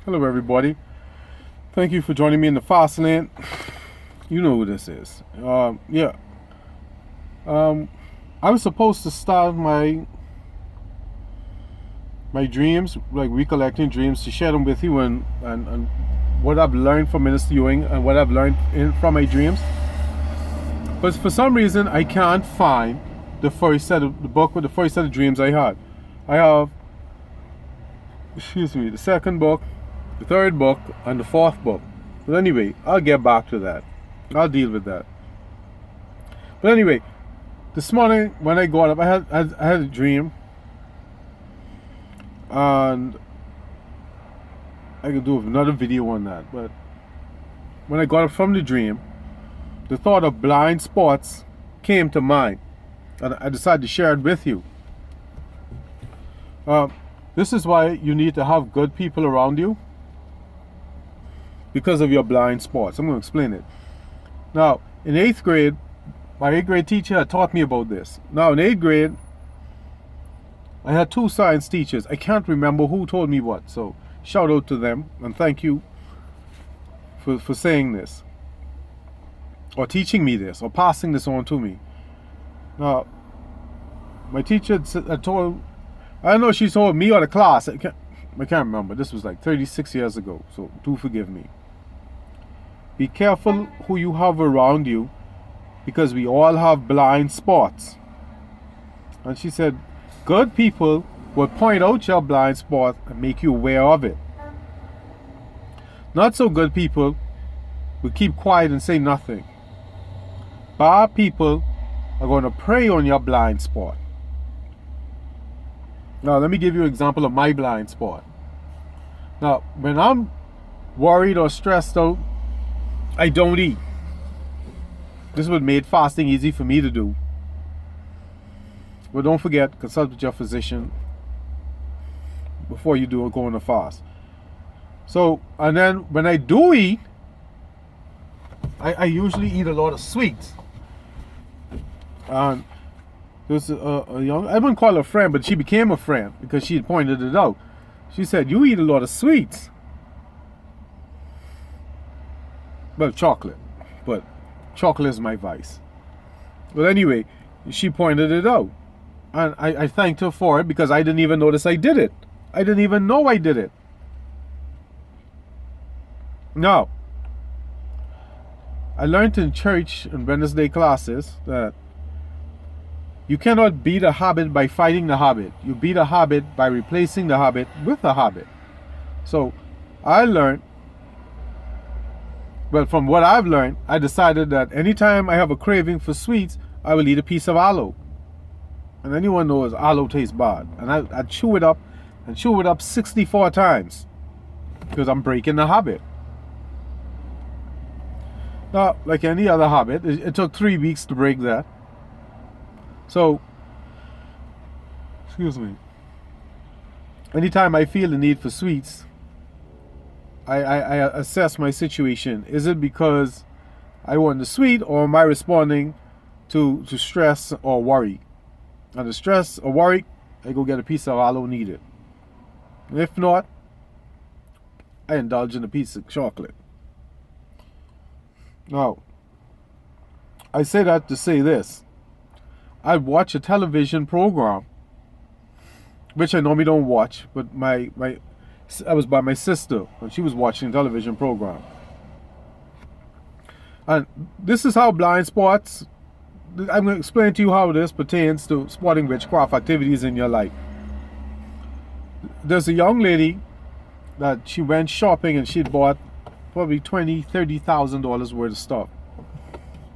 Hello everybody. Thank you for joining me in the Fassst Lane. You know who this is. I was supposed to start my dreams, like recollecting dreams, to share them with you and what I've learned from Minister Ewing and what I've learned from my dreams. But for some reason I can't find the first set of the book with the first set of dreams I had. I have the second book, the third book, and the fourth book. But anyway, I'll get back to that. I'll deal with that. But anyway, this morning when I got up, I had a dream, and I could do another video on that. But when I got up from the dream, the thought of blind spots came to mind, and I decided to share it with you. This is why you need to have good people around you, because of your blind spots. I'm going to explain it. Now, in 8th grade, my 8th grade teacher had taught me about this. Now, in 8th grade, I had 2 science teachers. I can't remember who told me what, so shout out to them, and thank you for saying this, or teaching me this, or passing this on to me. Now, my teacher had told, I don't know if she told me or the class, I can't remember. This was like 36 years ago, so do forgive me. Be careful who you have around you, because we all have blind spots. And she said, good people will point out your blind spot and make you aware of it. Not so good people will keep quiet and say nothing. Bad people are going to prey on your blind spot. Now, let me give you an example of my blind spot. Now, when I'm worried or stressed out, I don't eat. This is what made fasting easy for me to do. But don't forget, consult with your physician before you go on a fast. So, and then when I do eat, I usually eat a lot of sweets. And there's a young, I wouldn't call her a friend, but she became a friend because she had pointed it out. She said, you eat a lot of sweets. Well, chocolate. But chocolate is my vice. But anyway, she pointed it out. And I thanked her for it, because I didn't even notice I did it. I didn't even know I did it. Now, I learned in church in Wednesday classes that you cannot beat a habit by fighting the habit. You beat a habit by replacing the habit with a habit. So I learned, well, from what I've learned, I decided that anytime I have a craving for sweets, I will eat a piece of aloe. And anyone knows aloe tastes bad. And I chew it up and chew it up 64 times, because I'm breaking the habit. Now, like any other habit, it took 3 weeks to break that. So, excuse me, anytime I feel the need for sweets, I assess my situation. Is it because I want the sweet, or am I responding to stress or worry? And the stress or worry, I go get a piece of aloe needed. If not, I indulge in a piece of chocolate. Now, I say that to say this. I watch a television program, which I normally don't watch, but I was by my sister, and she was watching a television program. And this is how blind spots, I'm going to explain to you how this pertains to spotting witchcraft activities in your life. There's a young lady that she went shopping, and she'd bought probably $20,000-$30,000 worth of stuff.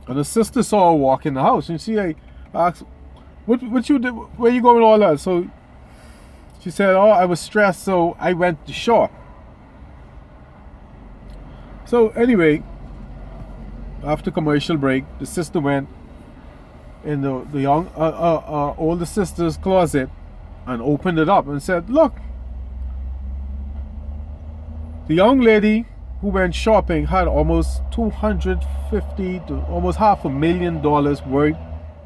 And her sister saw her walk in the house, and she asked, what you did, where you going with all that? So she said, oh, I was stressed, so I went to shop. So anyway, after commercial break, the sister went in the young older sister's closet and opened it up and said, look, the young lady who went shopping had almost $250,000 to almost $500,000 worth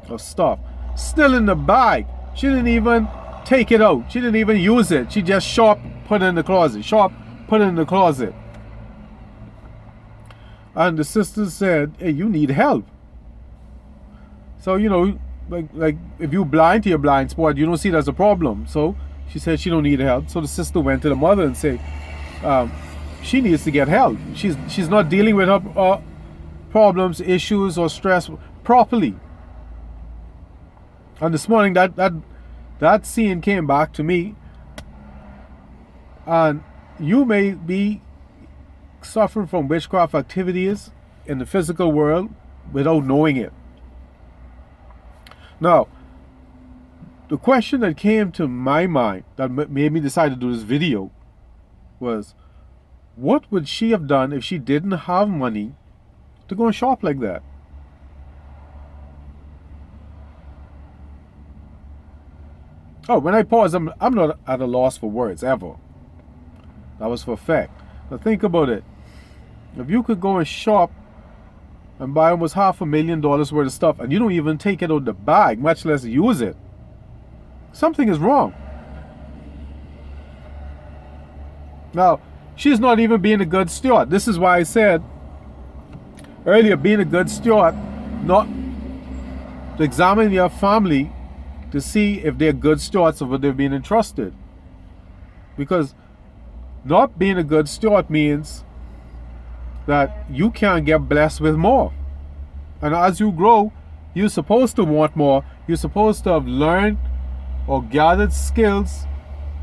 of stuff still in the bag. She didn't even take it out. She didn't even use it. She just shop, put it in the closet. Shop, put it in the closet. And the sister said, hey, you need help. So, you know, like if you're blind to your blind spot, you don't see it as a problem. So she said she don't need help. So the sister went to the mother and said, she needs to get help. She's not dealing with her problems, issues, or stress properly. And this morning, that scene came back to me. And you may be suffering from witchcraft activities in the physical world without knowing it. Now, the question that came to my mind that made me decide to do this video was, what would she have done if she didn't have money to go and shop like that? Oh, when I pause, I'm not at a loss for words, ever. That was for a fact. Now think about it. If you could go and shop and buy almost $500,000 worth of stuff and you don't even take it out of the bag, much less use it, something is wrong. Now, she's not even being a good steward. This is why I said earlier, being a good steward, not to examine your family to see if they're good stewards of what they've been entrusted. Because not being a good steward means that you can't get blessed with more. And as you grow, you're supposed to want more. You're supposed to have learned or gathered skills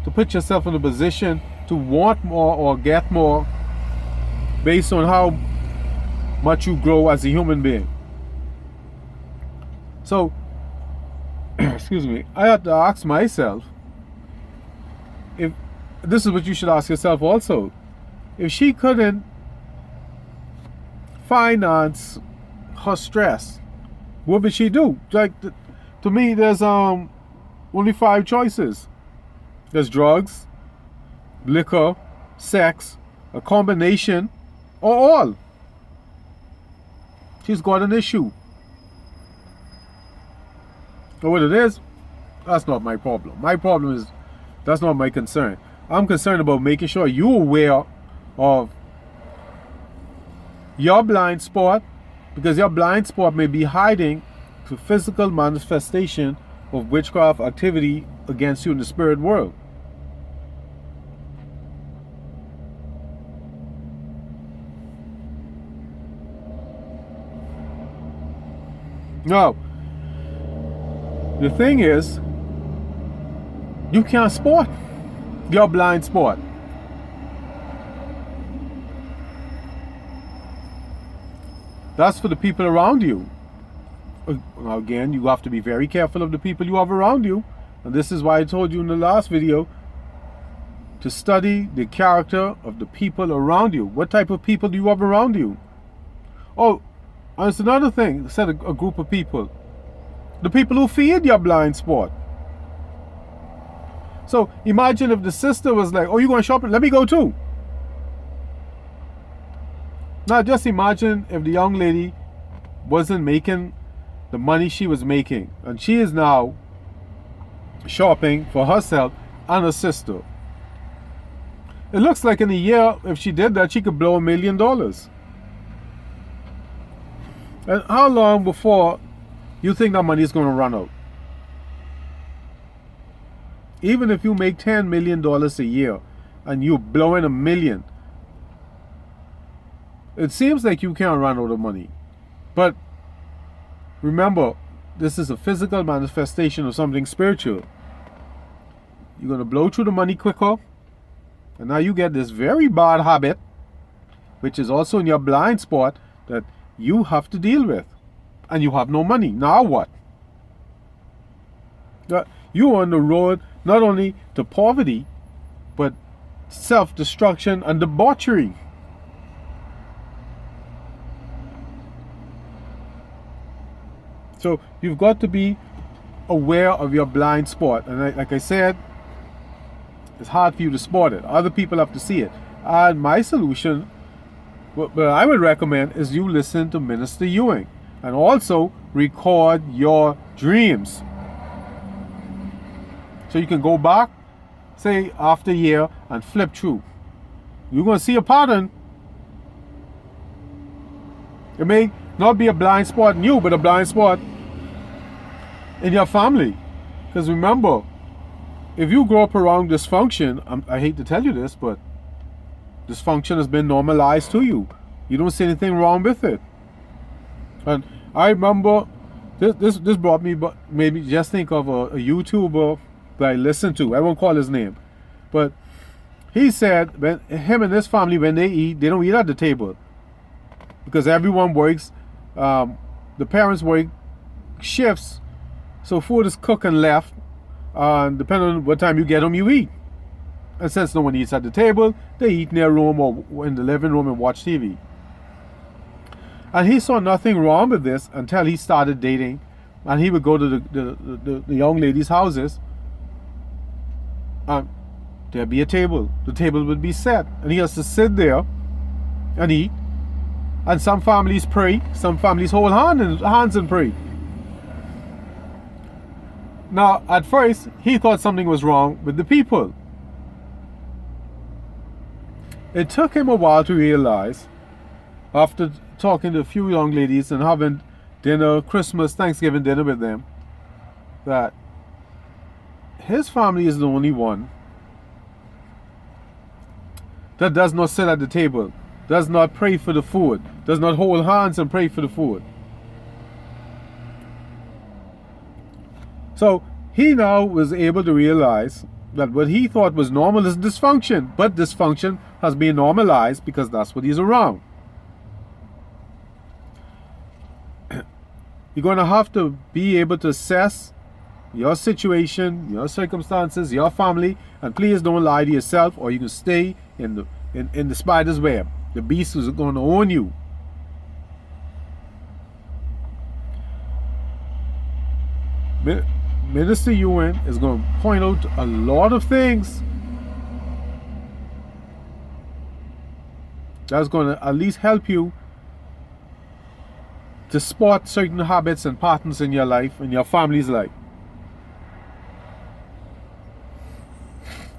to put yourself in a position to want more or get more based on how much you grow as a human being. So, excuse me, I had to ask myself, if this is what you should ask yourself also, if she couldn't finance her stress, what would she do? Like, to me, there's only 5 choices. There's drugs, liquor, sex, a combination, or all. She's got an issue. So what it is, that's not my problem. My problem is, that's not my concern. I'm concerned about making sure you're aware of your blind spot, because your blind spot may be hiding to physical manifestation of witchcraft activity against you in the spirit world. Now, the thing is, you can't spot your blind spot. That's for the people around you. Again, you have to be very careful of the people you have around you. And this is why I told you in the last video to study the character of the people around you. What type of people do you have around you? Oh, and it's another thing, said a group of people. The people who feed your blind spot. So imagine if the sister was like, oh, you going shopping? Let me go too. Now just imagine if the young lady wasn't making the money she was making, and she is now shopping for herself and her sister. It looks like in a year, if she did that, she could blow $1 million. And how long before you think that money is going to run out? Even if you make $10 million a year and you're blowing $1 million, it seems like you can't run out of money. But remember, this is a physical manifestation of something spiritual. You're going to blow through the money quicker. And now you get this very bad habit, which is also in your blind spot, that you have to deal with. And you have no money. Now what? You're on the road not only to poverty, but self-destruction and debauchery. So you've got to be aware of your blind spot. And like I said, it's hard for you to spot it. Other people have to see it. And my solution, what I would recommend, is you listen to Minister Ewing. And also record your dreams. So you can go back, say after a year, and flip through. You're going to see a pattern. It may not be a blind spot in you, but a blind spot in your family. Because remember, if you grow up around dysfunction, I hate to tell you this, but dysfunction has been normalized to you. You don't see anything wrong with it. And I remember, this brought me, but maybe just think of a YouTuber that I listened to. I won't call his name. But he said, when him and his family, when they eat, they don't eat at the table. Because everyone works, the parents work shifts, so food is cooked and left, and depending on what time you get home, you eat. And since no one eats at the table, they eat in their room or in the living room and watch TV. And he saw nothing wrong with this until he started dating, and he would go to the young ladies' houses, and there'd be a table. The table would be set, and he has to sit there and eat. And some families pray, some families hold hands and pray. Now, at first, he thought something was wrong with the people. It took him a while to realize, after talking to a few young ladies and having dinner, Christmas, Thanksgiving dinner with them, that his family is the only one that does not sit at the table, does not pray for the food, does not hold hands and pray for the food. So he now was able to realize that what he thought was normal is dysfunction, but dysfunction has been normalized because that's what he's around. You're going to have to be able to assess your situation, your circumstances, your family, and please don't lie to yourself, or you can stay in the spider's web. The beast is going to own you. Minister Ewan is going to point out a lot of things that's going to at least help you to spot certain habits and patterns in your life, in your family's life.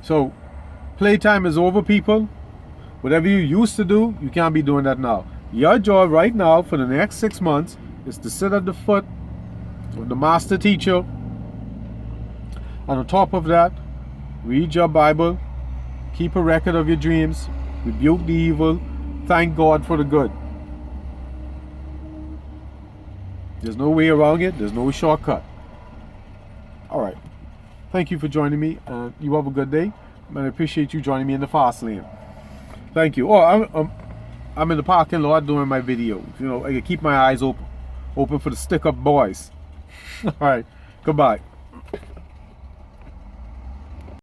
So, playtime is over, people. Whatever you used to do, you can't be doing that now. Your job right now for the next 6 months is to sit at the foot of the master teacher. And on top of that, read your Bible, keep a record of your dreams, rebuke the evil, thank God for the good. There's no way around it, there's no shortcut. Alright, thank you for joining me, and you have a good day, and I appreciate you joining me in the Fassst Lane. Thank you. Oh, I'm in the parking lot doing my video. You know, I can keep my eyes open for the stick-up boys. Alright, goodbye.